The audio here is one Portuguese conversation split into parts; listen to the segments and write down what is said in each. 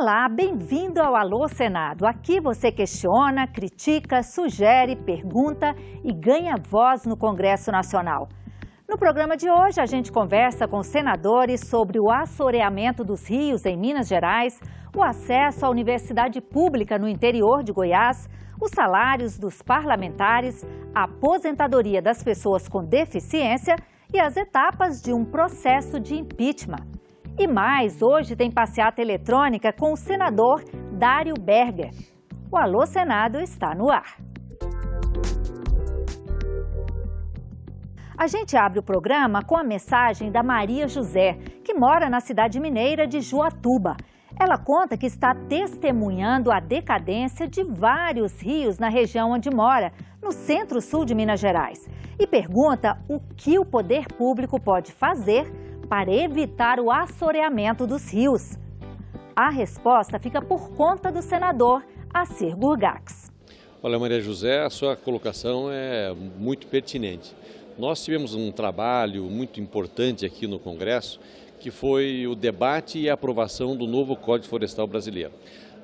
Olá, bem-vindo ao Alô Senado. Aqui você questiona, critica, sugere, pergunta e ganha voz no Congresso Nacional. No programa de hoje, a gente conversa com senadores sobre o assoreamento dos rios em Minas Gerais, o acesso à universidade pública no interior de Goiás, os salários dos parlamentares, a aposentadoria das pessoas com deficiência e as etapas de um processo de impeachment. E mais, hoje tem passeata eletrônica com o senador Dário Berger. O Alô Senado está no ar. A gente abre o programa com a mensagem da Maria José, que mora na cidade mineira de Juatuba. Ela conta que está testemunhando a decadência de vários rios na região onde mora, no centro-sul de Minas Gerais. E pergunta o que o poder público pode fazer para evitar o assoreamento dos rios. A resposta fica por conta do senador Assir Gurgax. Olha, Maria José, a sua colocação é muito pertinente. Nós tivemos um trabalho muito importante aqui no Congresso, que foi o debate e a aprovação do novo Código Florestal Brasileiro,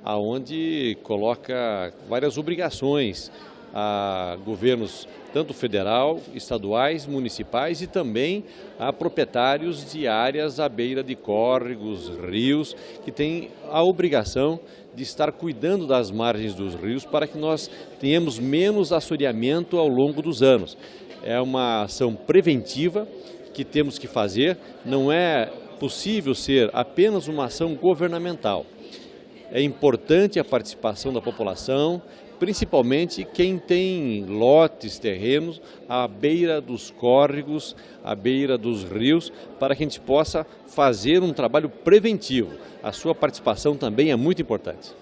onde coloca várias obrigações a governos tanto federal, estaduais, municipais e também a proprietários de áreas à beira de córregos, rios, que têm a obrigação de estar cuidando das margens dos rios para que nós tenhamos menos assoreamento ao longo dos anos. É uma ação preventiva que temos que fazer, não é possível ser apenas uma ação governamental. É importante a participação da população, principalmente quem tem lotes, terrenos à beira dos córregos, à beira dos rios, para que a gente possa fazer um trabalho preventivo. A sua participação também é muito importante.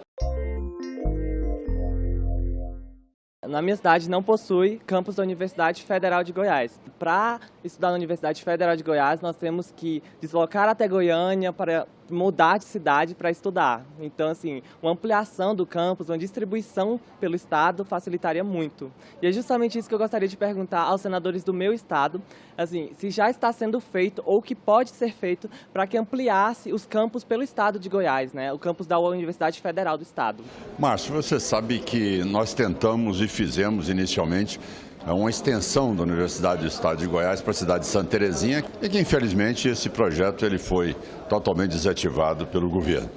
Na minha cidade não possui campus da Universidade Federal de Goiás. Para estudar na Universidade Federal de Goiás, nós temos que deslocar até Goiânia para mudar de cidade para estudar. Então, assim, uma ampliação do campus, uma distribuição pelo estado facilitaria muito. E é justamente isso que eu gostaria de perguntar aos senadores do meu estado, assim, se já está sendo feito ou o que pode ser feito para que ampliasse os campos pelo estado de Goiás, né? O campus da Universidade Federal do Estado. Márcio, você sabe que nós tentamos e fizemos inicialmente uma extensão da Universidade do Estado de Goiás para a cidade de Santa Terezinha e que, infelizmente, esse projeto ele foi totalmente desativado pelo governo.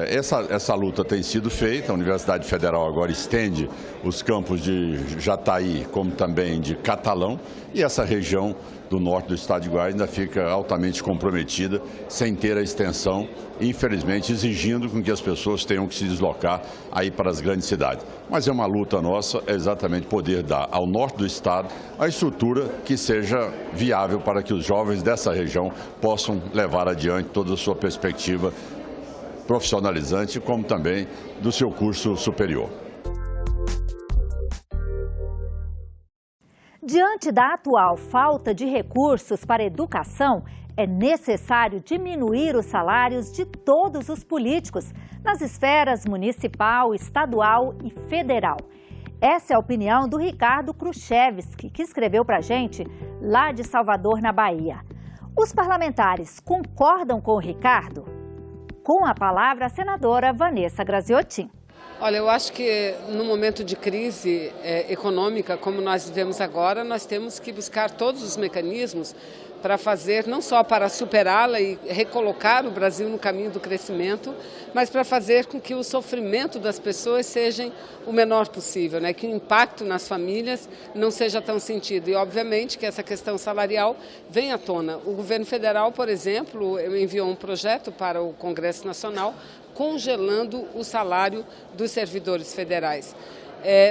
Essa luta tem sido feita, a Universidade Federal agora estende os campos de Jataí, como também de Catalão, e essa região do norte do estado de Goiás ainda fica altamente comprometida, sem ter a extensão, infelizmente exigindo com que as pessoas tenham que se deslocar aí para as grandes cidades. Mas é uma luta nossa, é exatamente poder dar ao norte do estado a estrutura que seja viável para que os jovens dessa região possam levar adiante toda a sua perspectiva profissionalizante, como também do seu curso superior. Diante da atual falta de recursos para a educação, é necessário diminuir os salários de todos os políticos, nas esferas municipal, estadual e federal. Essa é a opinião do Ricardo Khrushchevski, que escreveu para a gente lá de Salvador, na Bahia. Os parlamentares concordam com o Ricardo? Com a palavra, a senadora Vanessa Graziotin. Olha, eu acho que no momento de crise econômica, como nós vivemos agora, nós temos que buscar todos os mecanismos para fazer, não só para superá-la e recolocar o Brasil no caminho do crescimento, mas para fazer com que o sofrimento das pessoas seja o menor possível, né? Que o impacto nas famílias não seja tão sentido. E, obviamente, que essa questão salarial vem à tona. O governo federal, por exemplo, enviou um projeto para o Congresso Nacional congelando o salário dos servidores federais.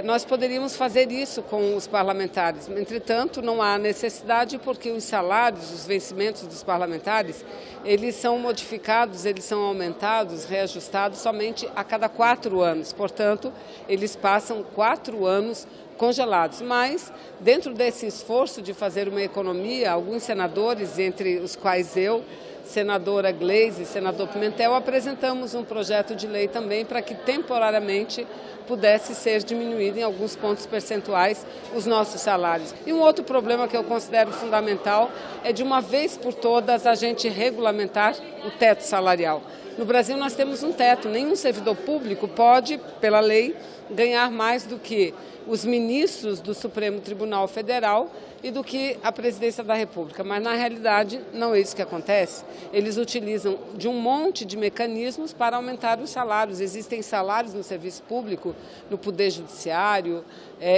Nós poderíamos fazer isso com os parlamentares, entretanto não há necessidade porque os salários, os vencimentos dos parlamentares, eles são modificados, eles são aumentados, reajustados somente a cada 4 anos, portanto eles passam 4 anos congelados, mas dentro desse esforço de fazer uma economia, alguns senadores, entre os quais eu, senadora Gleisi e senador Pimentel, apresentamos um projeto de lei também para que temporariamente pudesse ser diminuído em alguns pontos percentuais os nossos salários. E um outro problema que eu considero fundamental é de uma vez por todas a gente regulamentar o teto salarial. No Brasil nós temos um teto, nenhum servidor público pode, pela lei, ganhar mais do que os ministros do Supremo Tribunal Federal e do que a presidência da República. Mas, na realidade, não é isso que acontece. Eles utilizam de um monte de mecanismos para aumentar os salários. Existem salários no serviço público, no Poder Judiciário,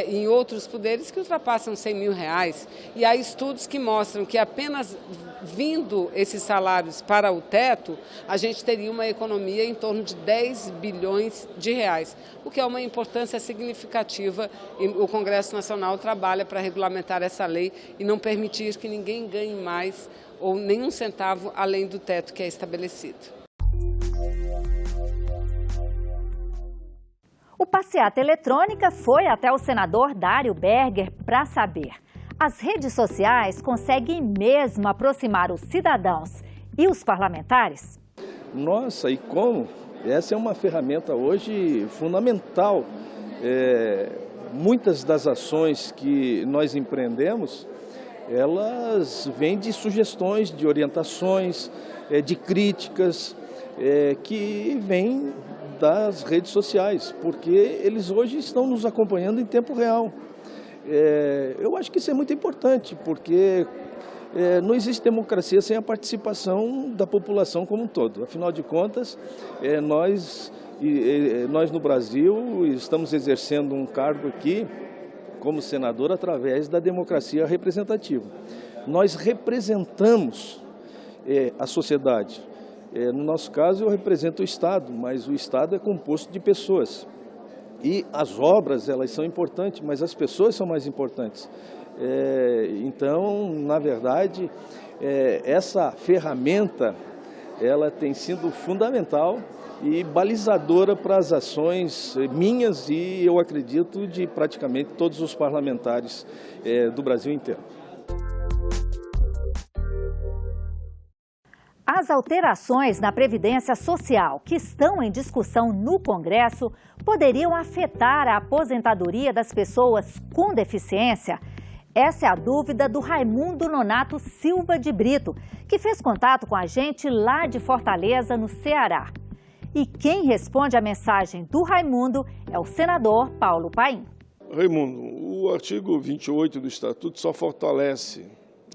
em outros poderes que ultrapassam R$100 mil. E há estudos que mostram que apenas vindo esses salários para o teto, a gente teria uma economia em torno de R$10 bilhões, o que é uma importância significativa. E o Congresso Nacional trabalha para regulamentar essa lei e não permitir que ninguém ganhe mais ou nenhum centavo além do teto que é estabelecido. O Passeata Eletrônica foi até o senador Dário Berger para saber: as redes sociais conseguem mesmo aproximar os cidadãos e os parlamentares? Nossa, e como? Essa é uma ferramenta hoje fundamental. Muitas das ações que nós empreendemos, elas vêm de sugestões, de orientações, de críticas que vêm das redes sociais, porque eles hoje estão nos acompanhando em tempo real. Eu acho que isso é muito importante, porque não existe democracia sem a participação da população como um todo. Afinal de contas, nós no Brasil estamos exercendo um cargo aqui como senador através da democracia representativa. Nós representamos a sociedade. No nosso caso, eu represento o Estado, mas o Estado é composto de pessoas. E as obras, elas são importantes, mas as pessoas são mais importantes. Então, na verdade, essa ferramenta, ela tem sido fundamental e balizadora para as ações minhas e, eu acredito, de praticamente todos os parlamentares do Brasil inteiro. As alterações na Previdência Social que estão em discussão no Congresso poderiam afetar a aposentadoria das pessoas com deficiência? Essa é a dúvida do Raimundo Nonato Silva de Brito, que fez contato com a gente lá de Fortaleza, no Ceará. E quem responde a mensagem do Raimundo é o senador Paulo Paim. Raimundo, o artigo 28 do Estatuto só fortalece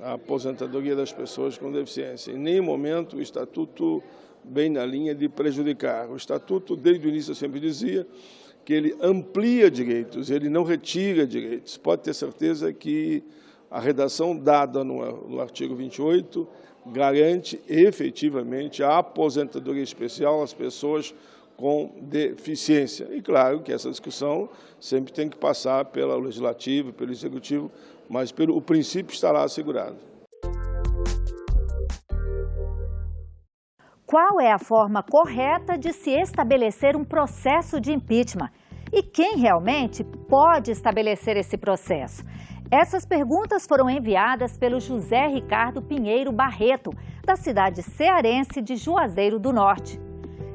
a aposentadoria das pessoas com deficiência. Em nenhum momento o Estatuto vem na linha de prejudicar. O Estatuto, desde o início, eu sempre dizia que ele amplia direitos, ele não retira direitos. Pode ter certeza que a redação dada no artigo 28 garante efetivamente a aposentadoria especial às pessoas com deficiência. E claro que essa discussão sempre tem que passar pelo Legislativo, pelo Executivo, mas o princípio estará assegurado. Qual é a forma correta de se estabelecer um processo de impeachment? E quem realmente pode estabelecer esse processo? Essas perguntas foram enviadas pelo José Ricardo Pinheiro Barreto, da cidade cearense de Juazeiro do Norte.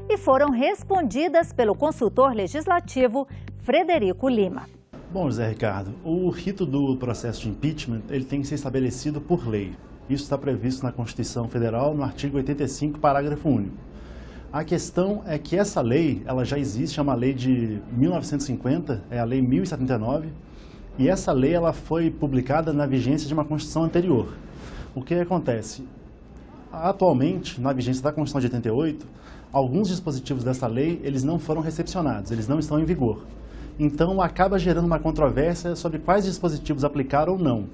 E foram respondidas pelo consultor legislativo Frederico Lima. Bom, José Ricardo, o rito do processo de impeachment ele tem que ser estabelecido por lei. Isso está previsto na Constituição Federal, no artigo 85, parágrafo único. A questão é que essa lei, ela já existe, é uma lei de 1950, é a Lei 1079, e essa lei ela foi publicada na vigência de uma Constituição anterior. O que acontece? Atualmente, na vigência da Constituição de 88, alguns dispositivos dessa lei eles não foram recepcionados, eles não estão em vigor. Então, acaba gerando uma controvérsia sobre quais dispositivos aplicar ou não.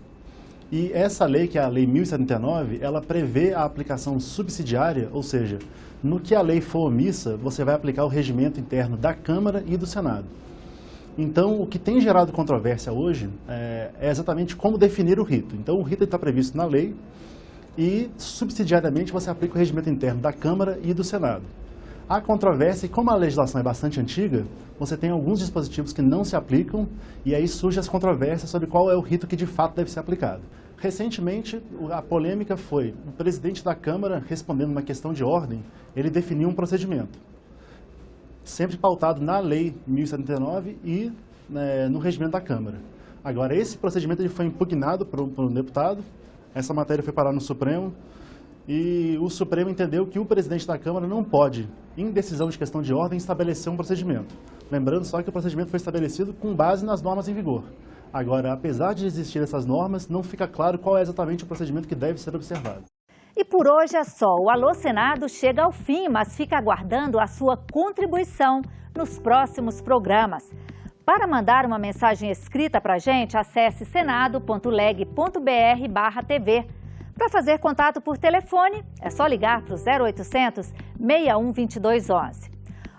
E essa lei, que é a Lei 1079, ela prevê a aplicação subsidiária, ou seja, no que a lei for omissa, você vai aplicar o regimento interno da Câmara e do Senado. Então, o que tem gerado controvérsia hoje é exatamente como definir o rito. Então, o rito está previsto na lei e, subsidiariamente, você aplica o regimento interno da Câmara e do Senado. Há controvérsia e, como a legislação é bastante antiga, você tem alguns dispositivos que não se aplicam e aí surgem as controvérsias sobre qual é o rito que de fato deve ser aplicado. Recentemente, a polêmica foi o presidente da Câmara, respondendo uma questão de ordem, ele definiu um procedimento, sempre pautado na Lei 1079 e no regimento da Câmara. Agora, esse procedimento ele foi impugnado por um deputado, essa matéria foi parar no Supremo, e o Supremo entendeu que o presidente da Câmara não pode, em decisão de questão de ordem, estabelecer um procedimento. Lembrando só que o procedimento foi estabelecido com base nas normas em vigor. Agora, apesar de existir essas normas, não fica claro qual é exatamente o procedimento que deve ser observado. E por hoje é só. O Alô Senado chega ao fim, mas fica aguardando a sua contribuição nos próximos programas. Para mandar uma mensagem escrita para a gente, acesse senado.leg.br/TV. Para fazer contato por telefone, é só ligar para o 0800 61 2211.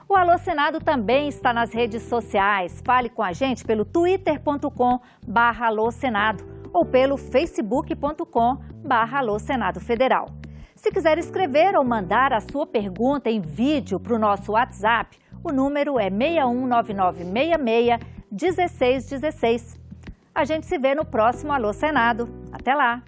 O Alô Senado também está nas redes sociais. Fale com a gente pelo twitter.com/alôsenado ou pelo facebook.com/alôsenado federal. Se quiser escrever ou mandar a sua pergunta em vídeo para o nosso WhatsApp, o número é 6199661616. A gente se vê no próximo Alô Senado. Até lá!